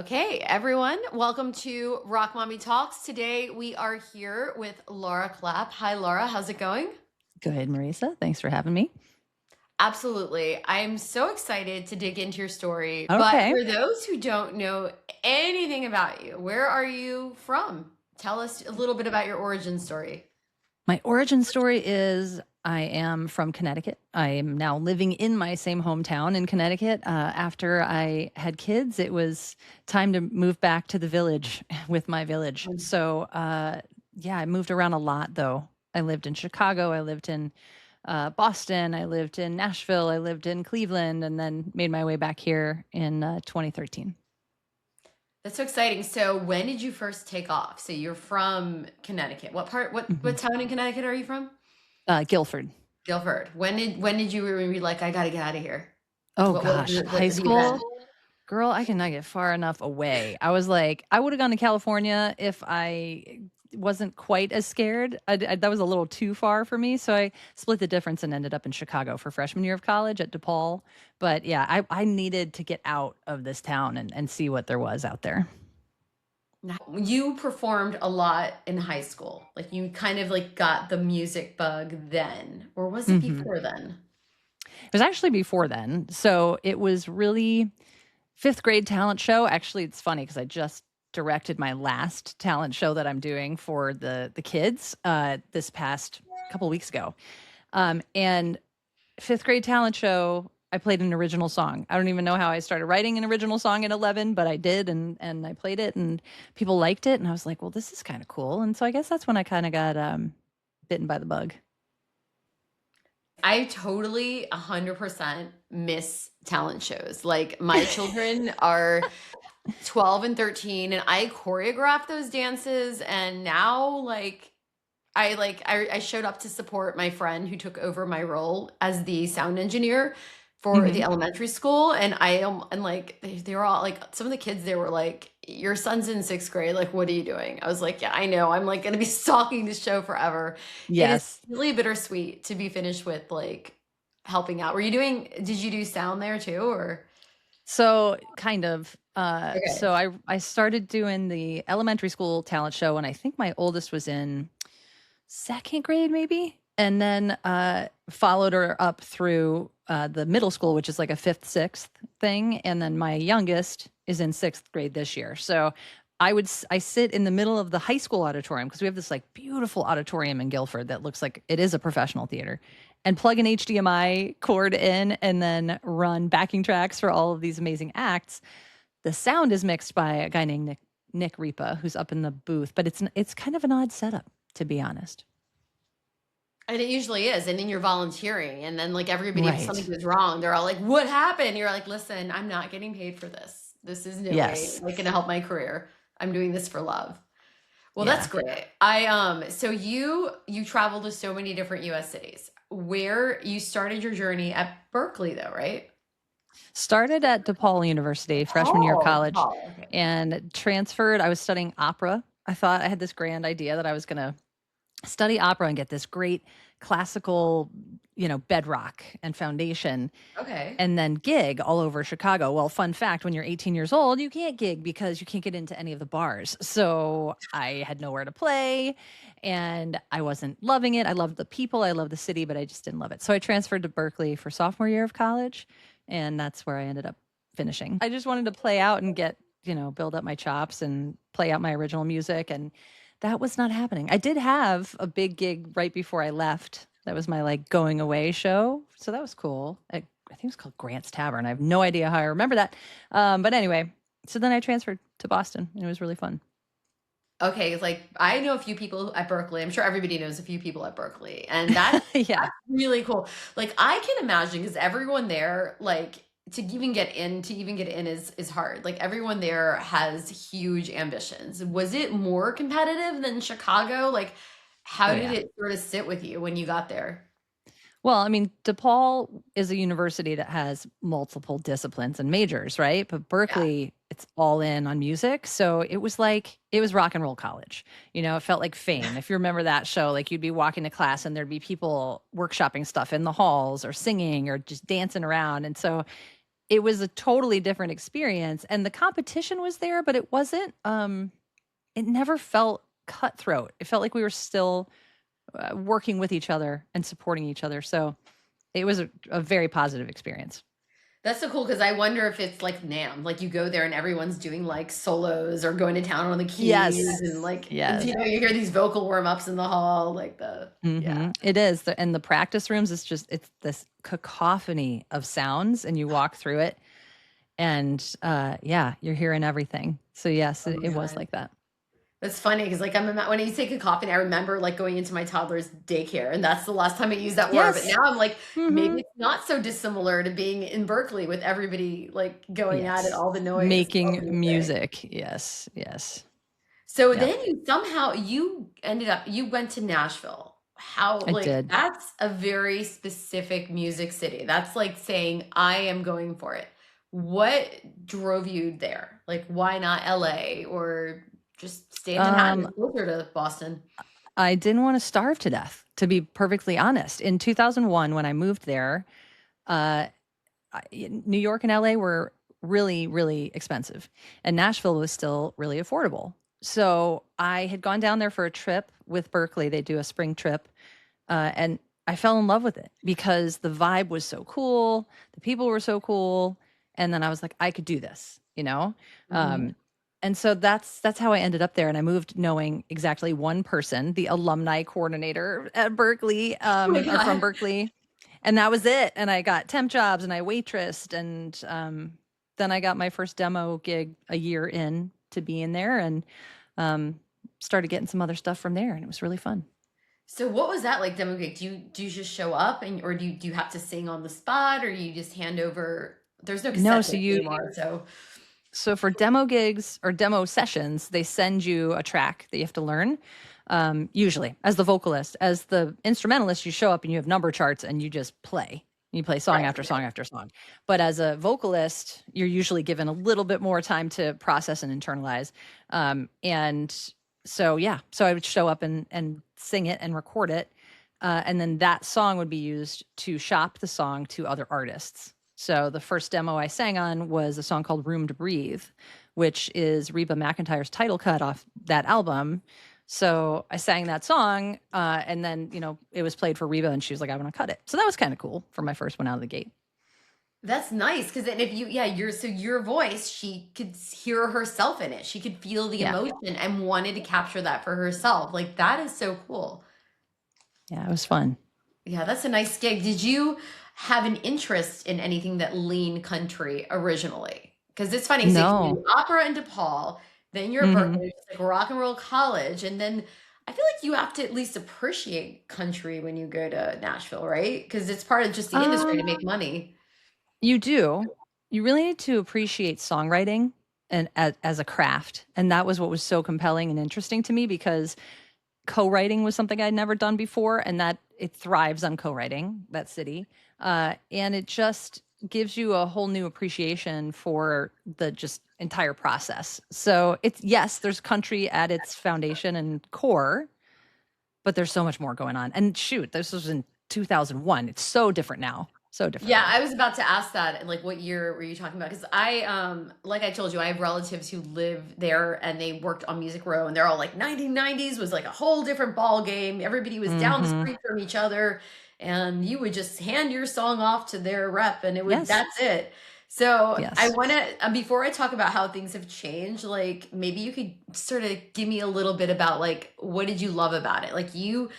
Okay, everyone, welcome to Rockmommy Talks. Today we are here with Laura Clapp. Hi, Laura. How's it going? Good, Marisa. Thanks for having me. Absolutely. I'm so excited to dig into your story. But Okay. for those who don't know anything about you, where are you from? Tell us a little bit about your origin story. My origin story is I am from Connecticut. I am now living in my same hometown in Connecticut. After I had kids, it was time to move back to the village with my village. Yeah, I moved around a lot though. I lived in Chicago. I lived in Boston. I lived in Nashville. I lived in Cleveland and then made my way back here in 2013. That's so exciting. So when did you first take off? So you're from Connecticut. What part, what Mhm. town in Connecticut are you from? Guilford. Guilford. When did you be like, I gotta get out of here? Oh What was gosh, what high the event? school. Girl, I cannot get far enough away. I was like, I would have gone to California if I wasn't quite as scared. That was a little too far for me. So I split the difference and ended up in Chicago for freshman year of college at DePaul. But yeah, I needed to get out of this town and see what there was out there. Now, you performed a lot in high school. Like you kind of like got the music bug then, or was it hmm before then? It was actually before then. So it was really fifth grade talent show. Actually, it's funny because I just directed my last talent show that I'm doing for the kids this past couple weeks ago. And fifth grade talent show, I played an original song. I don't even know how I started writing an original song at 11, but I did, and I played it, and people liked it, and I was like, well, this is kind of cool. And so I guess that's when I kind of got bitten by the bug. I totally 100% miss talent shows. Like my children are 12 and 13 and I choreographed those dances and now I showed up to support my friend who took over my role as the sound engineer for the hmm elementary school, and I am and like they were all like some of the kids there were like, your son's in sixth grade, like what are you doing? I was like, yeah, I know, I'm like gonna be stalking this show forever. It is Yes. really bittersweet to be finished with like helping out. Did you do sound there too, or So kind of. okay. So I started doing the elementary school talent show, and I think my oldest was in second grade, maybe, and then followed her up through the middle school, which is like a fifth, sixth thing, and then my youngest is in sixth grade this year. So I sit in the middle of the high school auditorium because we have this like beautiful auditorium in Guilford that looks like it is a professional theater, and plug an HDMI cord in, and then run backing tracks for all of these amazing acts. The sound is mixed by a guy named Nick Ripa, who's up in the booth, but it's kind of an odd setup, to be honest. And it usually is. And then you're volunteering. And then, like, everybody, if something Right. goes wrong, they're all like, what happened? You're like, listen, I'm not getting paid for this. This is no way Yes. like going to help my career. I'm doing this for love. Well, that's Yeah. great. So you traveled to so many different US cities. Where you started your journey at Berkeley, though, right? Started at DePaul University, freshman year of Oh, college, Paul. Okay. and transferred. I was studying opera. I thought I had this grand idea that I was going to study opera and get this great classical, bedrock and foundation, Okay. and then gig all over Chicago. Well, fun fact, when you're 18 years old, you can't gig because you can't get into any of the bars. So I had nowhere to play and I wasn't loving it. I loved the people, I loved the city, but I just didn't love it. So I transferred to Berkeley for sophomore year of college, and that's where I ended up finishing. I just wanted to play out and get, build up my chops and play out my original music. And that was not happening. I did have a big gig right before I left. That was my like going away show. So that was cool. I think it was called Grant's Tavern. I have no idea how I remember that. But anyway, so then I transferred to Boston and it was really fun. Okay, like I know a few people at Berkeley. I'm sure everybody knows a few people at Berkeley, and that's Yeah. really cool. Like I can imagine because everyone there, like to even get in is hard. Like everyone there has huge ambitions. Was it more competitive than Chicago? Like how Oh, did yeah. it sort of sit with you when you got there? Well, I mean, DePaul is a university that has multiple disciplines and majors, right? But Yeah. Berkeley, it's all in on music. So it was rock and roll college. It felt like Fame. If you remember that show, like you'd be walking to class and there'd be people workshopping stuff in the halls or singing or just dancing around. And so it was a totally different experience, and the competition was there, but it wasn't, it never felt cutthroat. It felt like we were still working with each other and supporting each other. So it was a very positive experience. That's so cool because I wonder if it's like NAMM, like you go there and everyone's doing like solos or going to town on the keys Yes. and like, Yes. you know, you hear these vocal warm-ups in the hall, like yeah. It is. And the practice rooms, it's this cacophony of sounds, and you walk through it, and yeah, you're hearing everything. So yes, Oh it my was God. like that. That's funny because like when you say cacophony, I remember like going into my toddler's daycare, and that's the last time I used that word. But Yes. now I'm like, maybe Mhm. it's not so dissimilar to being in Berkeley with everybody like going at it, Yes. all the noise, all Making the music. Yes. Yes. So Yep. then you went to Nashville. How, I like, did. that's a very specific music city. That's like saying, I am going for it. What drove you there? Like, why not LA or just stay in Manhattan, Um, it's closer to Boston? I didn't want to starve to death, to be perfectly honest. In 2001, when I moved there, uh, New York and LA were really, really expensive, and Nashville was still really affordable. So I had gone down there for a trip with Berkeley. They do a spring trip, and I fell in love with it because the vibe was so cool, the people were so cool, and then I was like, I could do this, you know. Mhm. And so that's how I ended up there. And I moved knowing exactly one person, the alumni coordinator at Berkeley, Oh my or from God. Berkeley, and that was it. And I got temp jobs and I waitressed, and then I got my first demo gig a year in to be in there, and um, started getting some other stuff from there, and it was really fun. So what was that like demo gig? Do you just show up and or do you have to sing on the spot or you just hand over? There's no No, cassette so tape you anymore, so so for demo gigs or demo sessions, they send you a track that you have to learn. Usually, as the vocalist, as the instrumentalist, you show up and you have number charts and you just play. You play song right. after song after song. But as a vocalist, you're usually given a little bit more time to process and internalize. And so, yeah, so I would show up and sing it and record it. And then that song would be used to shop the song to other artists. So the first demo I sang on was a song called Room to Breathe, which is Reba McEntire's title cut off that album. So I sang that song, and then, it was played for Reba, and she was like, I want to cut it. So that was kind of cool for my first one out of the gate. That's nice because then if your voice, she could hear herself in it. She could feel the Yeah. emotion and wanted to capture that for herself. Like that is so cool. Yeah, it was fun. Yeah, that's a nice gig. Did you have an interest in anything that leaned country originally? Because it's funny, so you No. do opera in DePaul, then you're at Hmm. Berkeley, which is like rock and roll college, and then I feel like you have to at least appreciate country when you go to Nashville, right? Because it's part of just the industry to Um, make money. you do. You really need to appreciate songwriting and as a craft. And that was what was so compelling and interesting to me, because co-writing was something I'd never done before, and that it thrives on co-writing, that city. And it just gives you a whole new appreciation for the just entire process. So it's, yes, there's country at its foundation and core, but there's so much more going on. And shoot, this was in 2001. It's so different now. So different Yeah, now. I was about to ask that. Like, what year were you talking about? Because like I told you, I have relatives who live there and they worked on Music Row, and they're all like 1990s was like a whole different ball game. Everybody was down the Hmm. street from each other, and you would just hand your song off to their rep, and Yes. that's it. So I Yes. want to, before I talk about how things have changed, like maybe you could sort of give me a little bit about like what did you love about it? Like you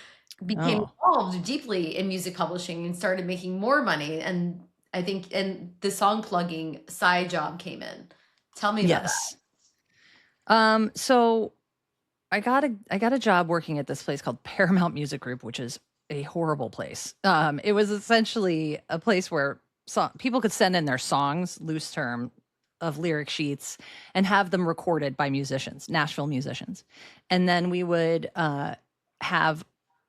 became Oh, involved deeply in music publishing and started making more money. And I think, and the song plugging side job came in. Tell me about that. yes. So I got a job working at this place called Paramount Music Group, which is a horrible place. It was essentially a place where people could send in their songs, loose term, of lyric sheets, and have them recorded by musicians, Nashville musicians, and then have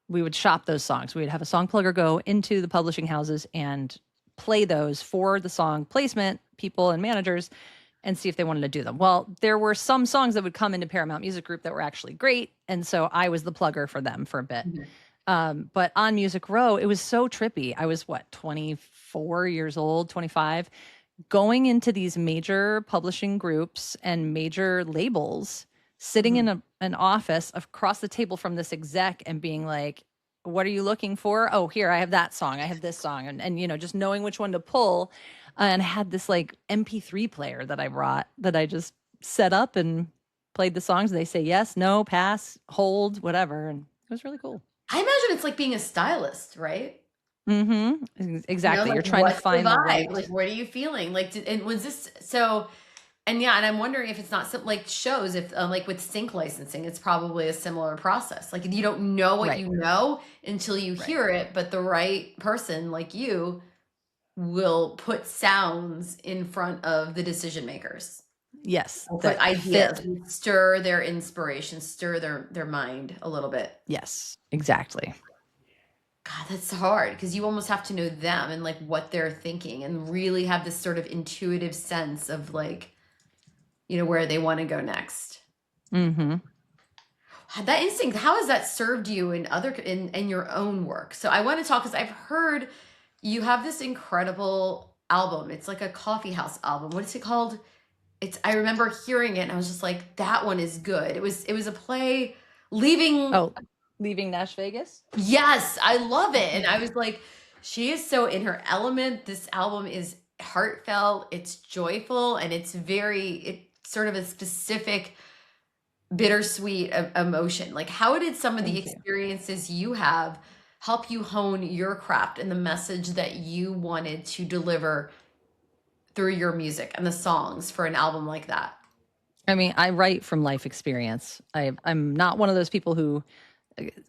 we would shop those songs. We would have a song plugger go into the publishing houses and play those for the song placement people and managers, and see if they wanted to do them. Well, there were some songs that would come into Paramount Music Group that were actually great, and so I was the plugger for them for a bit. Mhm. But on Music Row, it was so trippy. I was 24 years old, 25, going into these major publishing groups and major labels, sitting in an office across the table from this exec and being like, what are you looking for? Oh, here, I have that song. I have this song. And you know, just knowing which one to pull. And I had this like MP3 player that I brought that I just set up and played the songs. They say yes, no, pass, hold, whatever. And it was really cool. I imagine it's like being a stylist, right? Mm-hmm. Exactly. Like, You're trying to what's the find the vibe? right. Like, what are you feeling? Like, and was this so? And yeah, and I'm wondering if it's not some like shows, if like with sync licensing, it's probably a similar process. Like, you don't know what Right. you know until you Right. hear it, but the right person like you will put sounds in front of the decision makers. Yes. Put That ideas, fit. stir their inspiration, stir their mind a little bit. Yes, exactly. God, that's hard because you almost have to know them and like what they're thinking and really have this sort of intuitive sense of like, you know, where they want to go next. Mm-hmm. That instinct, how has that served you in your own work? So I want to talk because I've heard you have this incredible album. It's like a coffee house album. What is it called? I remember hearing it and I was just like, that one is good. It was a play leaving. Oh, leaving Nashvegas? Yes, I love it. And I was like, she is so in her element. This album is heartfelt, it's joyful, and it's sort of a specific bittersweet emotion. Like, how did some of the Thank you. experiences you have help you hone your craft and the message that you wanted to deliver through your music and the songs for an album like that? I mean, I write from life experience. I'm not one of those people who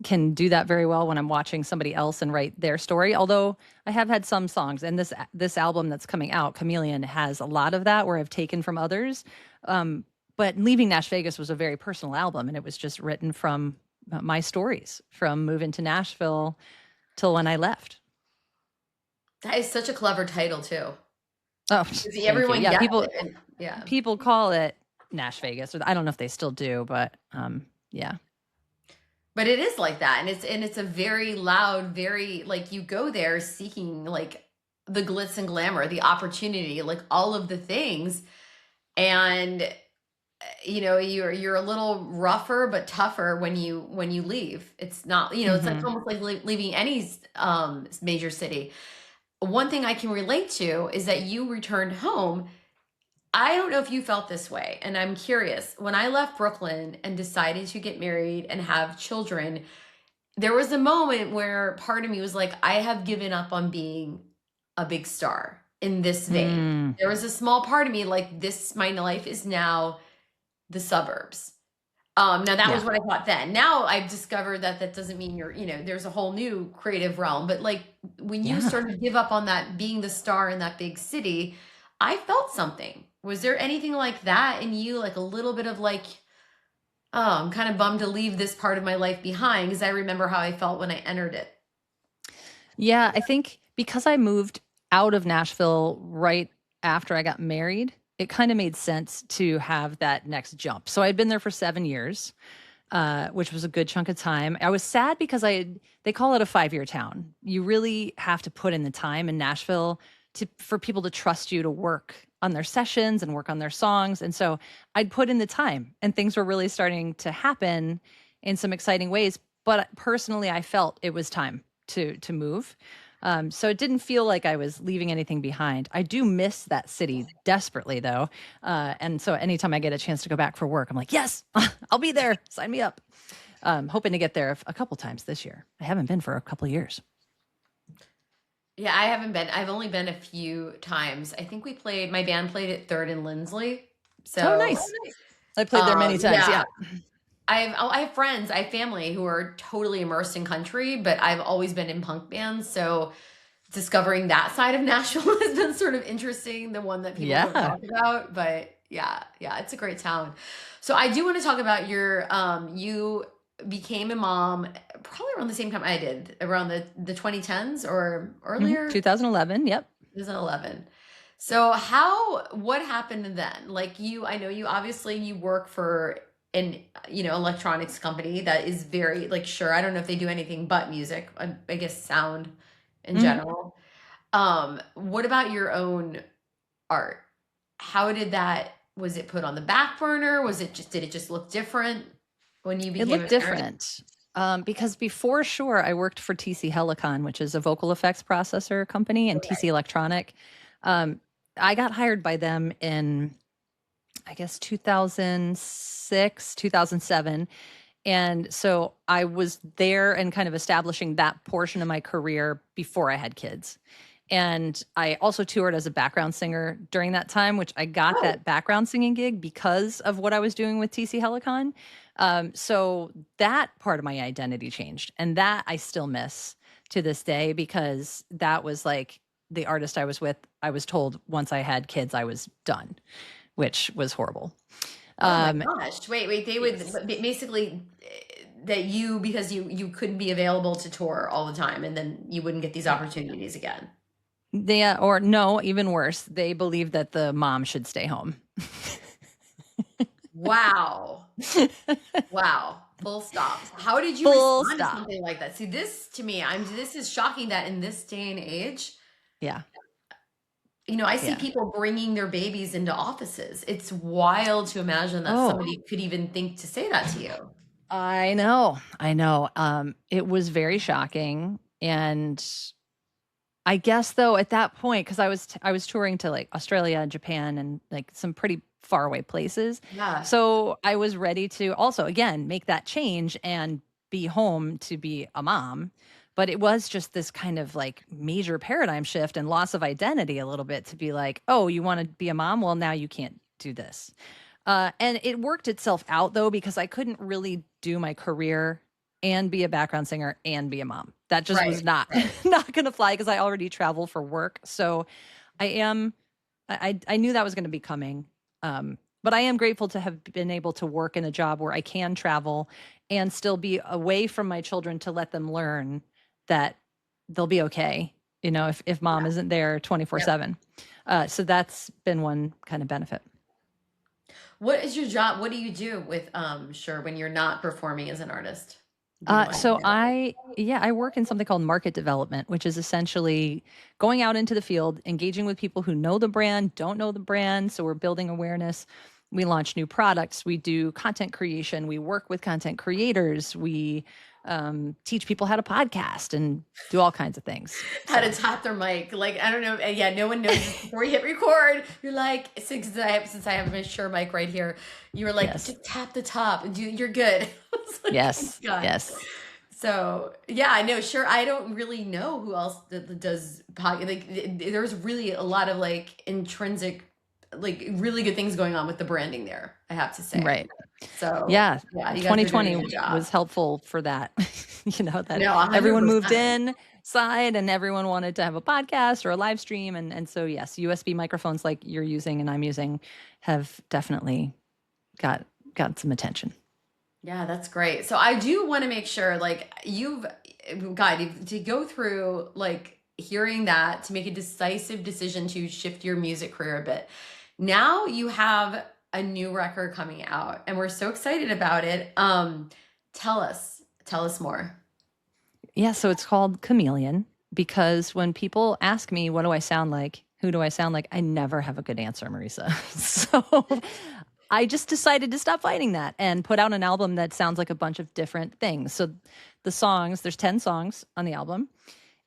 can do that very well when I'm watching somebody else and write their story. Although I have had some songs, and this album that's coming out, Chameleon, has a lot of that where I've taken from others. But Leaving Nashvegas was a very personal album, and it was just written from my stories from moving to Nashville till when I left. That is such a clever title too. Oh, Everyone yeah, gets people call it Nashvegas, or I don't know if they still do, but yeah. But it is like that, and it's a very loud, very like you go there seeking like the glitz and glamour, the opportunity, like all of the things, and you know you're a little rougher but tougher when you leave. It's not, you know, it's like almost like leaving any major city. One thing I can relate to is that you returned home. I don't know if you felt this way, and I'm curious. When I left Brooklyn and decided to get married and have children, there was a moment where part of me was like, I have given up on being a big star in this vein. There was a small part of me like, my life is now the suburbs. Now that was what I thought then. Now I've discovered that doesn't mean there's a whole new creative realm. But like when you started to give up on that being the star in that big city, I felt something. Was there anything like that in you? Like a little bit of like, oh, I'm kind of bummed to leave this part of my life behind, because I remember how I felt when I entered it. Yeah, I think because I moved out of Nashville right after I got married, it kind of made sense to have that next jump. So I'd been there for 7 years, which was a good chunk of time. I was sad because they call it a 5-year town. You really have to put in the time in Nashville for people to trust you to work on their sessions and work on their songs. And so I'd put in the time, and things were really starting to happen in some exciting ways. But personally, I felt it was time to move. So it didn't feel like I was leaving anything behind. I do miss that city desperately, though. And so anytime I get a chance to go back for work, I'm like, yes, I'll be there. Sign me up. Hoping to get there a couple times this year. I haven't been for a couple of years. Yeah, I haven't been. I've only been a few times. I think my band played at Third and Lindsley. So nice. I played there many times. Yeah. I have friends, I have family who are totally immersed in country, but I've always been in punk bands. So discovering that side of Nashville has been sort of interesting, the one that people don't talk about. But yeah, it's a great town. So I do want to talk about you became a mom probably around the same time I did, around the 2010s or earlier. 2011. Yep. 2011. So what happened then? Like I know you obviously you work for an electronics company that is very like Shure. I don't know if they do anything but music. I guess sound in general. What about your own art. How was it put on the back burner? Did it just look different when you became It looked a parent? different because before Shure, I worked for TC Helicon, which is a vocal effects processor company, and TC Electronic. I got hired by them in, I guess, 2006, 2007. And so I was there and kind of establishing that portion of my career before I had kids. And I also toured as a background singer during that time, which I got that background singing gig because of what I was doing with TC Helicon. So that part of my identity changed. And that I still miss to this day because that was like the artist I was with. I was told once I had kids, I was done, which was horrible. Oh my gosh. Wait, they would Yes. basically that because you couldn't be available to tour all the time and then you wouldn't get these opportunities again. Or no, even worse, they believe that the mom should stay home. Wow. Wow. Full stop. How did you Full respond to stop. something like that? See, this to me, this is shocking that in this day and age, Yeah. I see Yeah. people bringing their babies into offices. It's wild to imagine that somebody could even think to say that to you. I know. It was very shocking. And I guess though at that point, because I was touring to like Australia and Japan and like some pretty far away places. Yeah. So I was ready to also again make that change and be home to be a mom. But it was just this kind of like major paradigm shift and loss of identity a little bit to be like, oh, you want to be a mom? Well, now you can't do this. And it worked itself out though, because I couldn't really do my career and be a background singer and be a mom. That just was not going to fly because I already travel for work. So I knew that was going to be coming. But I am grateful to have been able to work in a job where I can travel and still be away from my children to let them learn that they'll be okay, if mom isn't there 24/7. So that's been one kind of benefit. What is your job? What do you do with Shure when you're not performing as an artist? So I work in something called market development, which is essentially going out into the field, engaging with people who know the brand, don't know the brand. So we're building awareness. We launch new products. We do content creation. We work with content creators. We teach people how to podcast and do all kinds of things. How to tap their mic. Like, I don't know. Yeah, no one knows before you hit record. You're like, since I have my Shure mic right here, you were like, just tap the top and you're good. Like, yes. oh yes. So yeah, I know. Sure. I don't really know who else does podcast. Like, there's really a lot of like intrinsic, like really good things going on with the branding there, I have to say. Right. So yeah 2020 was helpful for that. Everyone moved inside and everyone wanted to have a podcast or a live stream. And so, yes, USB microphones like you're using and I'm using have definitely got some attention. Yeah, that's great. So I do want to make sure, like, to go through, like, hearing that, to make a decisive decision to shift your music career a bit. Now you have a new record coming out and we're so excited about it. Tell us more. Yeah, so it's called Chameleon because when people ask me, what do I sound like? Who do I sound like? I never have a good answer, Marisa. So I just decided to stop fighting that and put out an album that sounds like a bunch of different things. So there's 10 songs on the album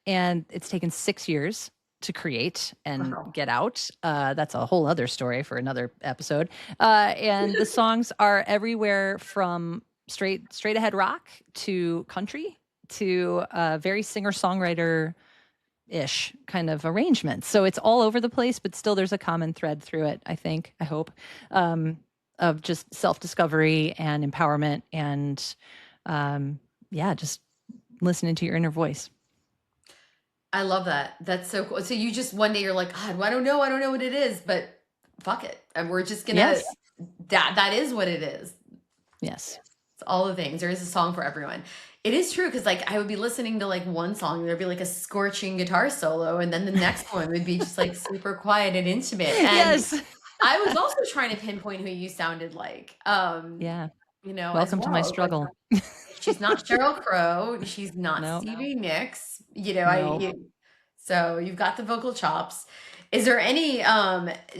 and it's taken 6 years to create and get out. That's a whole other story for another episode. And the songs are everywhere from straight ahead rock to country to very singer-songwriter-ish kind of arrangements. So it's all over the place, but still there's a common thread through it, I hope, of just self-discovery and empowerment and just listening to your inner voice. I love that. That's so cool. So you just one day you're like, God, I don't know what it is, but fuck it. And we're just gonna that is what it is. Yes. It's all the things. There is a song for everyone. It is true because like I would be listening to like one song and there'd be like a scorching guitar solo, and then the next one would be just like super quiet and intimate. And yes. I was also trying to pinpoint who you sounded like. Welcome to my struggle. She's not Sheryl Crow. She's not Stevie Nicks. So you've got the vocal chops. Is there any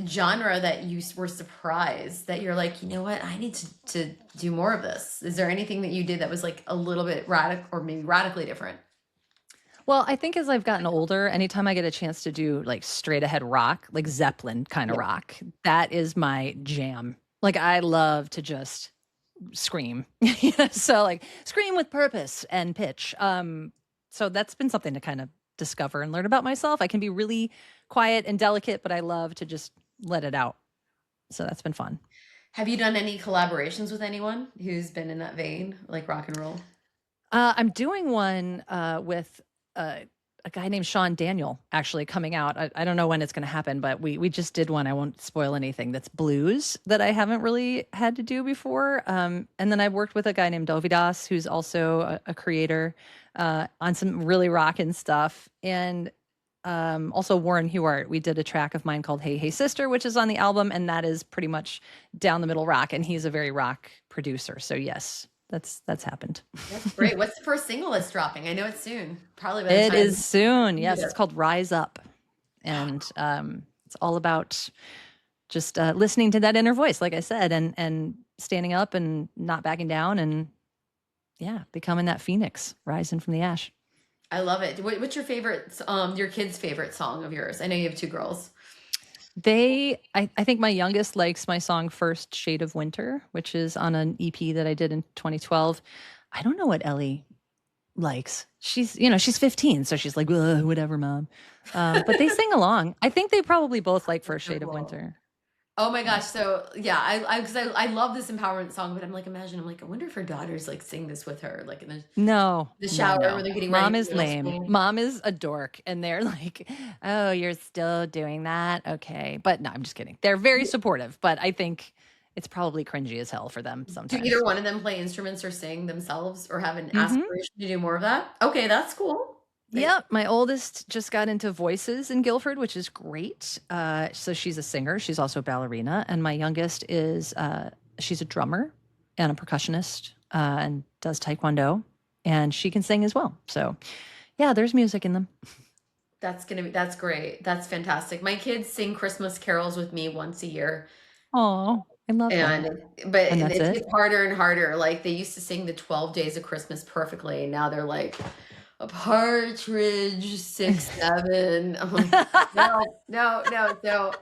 genre that you were surprised that you're like, you know what, I need to do more of this? Is there anything that you did that was like a little bit radical or maybe radically different? Well, I think as I've gotten older, anytime I get a chance to do like straight ahead rock, like Zeppelin kind of Yeah. rock, that is my jam. Like I love to just scream. You know, so like scream with purpose and pitch. So that's been something to kind of discover and learn about myself. I can be really quiet and delicate, but I love to just let it out. So that's been fun. Have you done any collaborations with anyone who's been in that vein, like rock and roll? I'm doing one with a guy named Sean Daniel actually coming out. I don't know when it's going to happen, but we just did one. I won't spoil anything. That's blues that I haven't really had to do before. And then I've worked with a guy named Dovidas, who's also a creator on some really rockin' stuff. And also Warren Huart. We did a track of mine called Hey Hey Sister, which is on the album, and that is pretty much down the middle rock. And he's a very rock producer. So yes, that's happened. That's great. What's the first single that's dropping? I know it's soon. Probably by the It time. is soon. Yes, Yeah. it's called Rise Up. And it's all about just listening to that inner voice, like I said, and standing up and not backing down and yeah, becoming that phoenix rising from the ash. I love it. What's your favorite, your kid's favorite song of yours? I know you have two girls. I think my youngest likes my song First Shade of Winter, which is on an EP that I did in 2012. I don't know what Ellie likes. She's 15, so she's like, whatever, mom. But they sing along. I think they probably both like First Shade of Winter. Oh my gosh. So yeah, I love this empowerment song, but I'm like, I wonder if her daughters like sing this with her, like in the shower no. where they're getting Mom ready is for middle lame. school. Mom is a dork, and they're like, "Oh, you're still doing that? Okay." But no, I'm just kidding. They're very supportive, but I think it's probably cringy as hell for them Do sometimes. either one of them play instruments or sing themselves or have an Mhm. aspiration to do more of that? Okay, that's cool. Yep, my oldest just got into voices in Guilford, which is great. So she's a singer. She's also a ballerina, and my youngest is she's a drummer and a percussionist and does taekwondo, and she can sing as well. So, yeah, there's music in them. That's great. That's fantastic. My kids sing Christmas carols with me once a year. Oh, I love that. But And that's it it? gets harder and harder. Like they used to sing the 12 days of Christmas perfectly, and now they're like a partridge, 6, 7. I'm like, no. So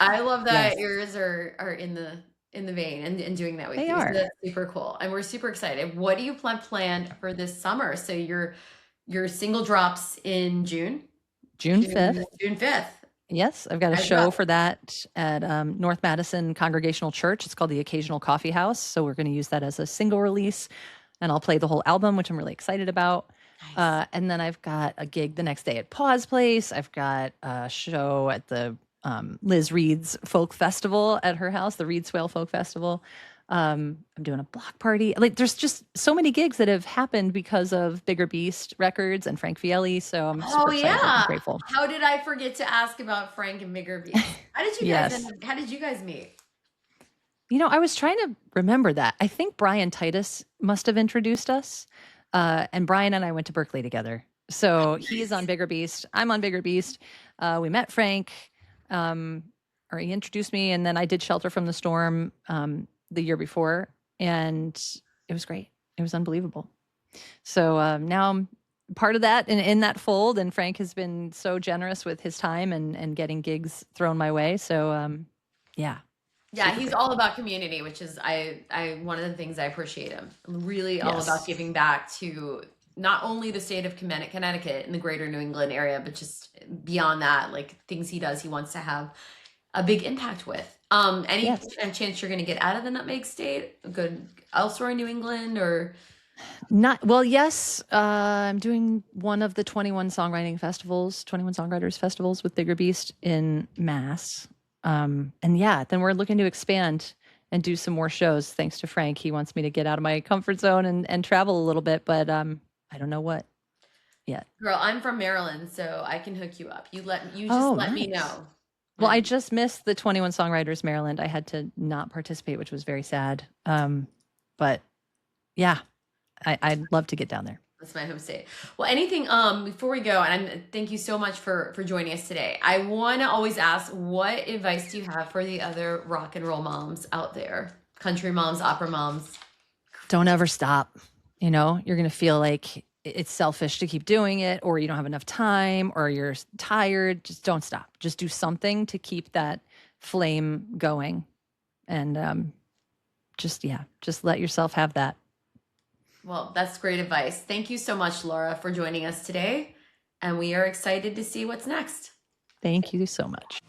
I love that Yes. yours are in the vein and doing that with They you. So are. that's super cool. And we're super excited. What do you planned for this summer? So your single drops in June? June 5th. June 5th. Yes, I've got a I've show got- for that at North Madison Congregational Church. It's called the Occasional Coffee House. So we're going to use that as a single release, and I'll play the whole album, which I'm really excited about. Nice. And then I've got a gig the next day at Pause Place. I've got a show at the Liz Reed's Folk Festival at her house, the Reed Swale Folk Festival. I'm doing a block party. Like, there's just so many gigs that have happened because of Bigger Beast Records and Frank Fielli. So I'm super excited and grateful. How did I forget to ask about Frank and Bigger Beast? How did you Yes. how did you guys meet? I was trying to remember that. I think Brian Titus must have introduced us. And Brian and I went to Berkeley together. So he's on Bigger Beast. I'm on Bigger Beast. We met Frank, or he introduced me, and then I did Shelter from the Storm the year before, and it was great. It was unbelievable. So now I'm part of that in that fold, and Frank has been so generous with his time and getting gigs thrown my way. So yeah. Yeah, he's all about community, which is I one of the things I appreciate him. Really all Yes. about giving back to not only the state of Connecticut and the greater New England area, but just beyond that, like things he does, he wants to have a big impact with. Any Yes. chance you're going to get out of the Nutmeg State? Good elsewhere in New England or? Not well, yes. I'm doing one of the 21 songwriters festivals with Bigger Beast in Mass. And yeah, then we're looking to expand and do some more shows. Thanks to Frank, he wants me to get out of my comfort zone and travel a little bit, but I don't know what yet. Girl, I'm from Maryland, so I can hook you up. You just Oh, let me nice. know. Well, I just missed the 21 Songwriters Maryland. I had to not participate, which was very sad. But yeah, I'd love to get down there. That's my home state. Well, anything before we go, and thank you so much for joining us today. I want to always ask, what advice do you have for the other rock and roll moms out there? Country moms, opera moms. Don't ever stop. You know, you're going to feel like it's selfish to keep doing it, or you don't have enough time, or you're tired. Just don't stop. Just do something to keep that flame going. And just let yourself have that. Well, that's great advice. Thank you so much, Laura, for joining us today. And we are excited to see what's next. Thank you so much.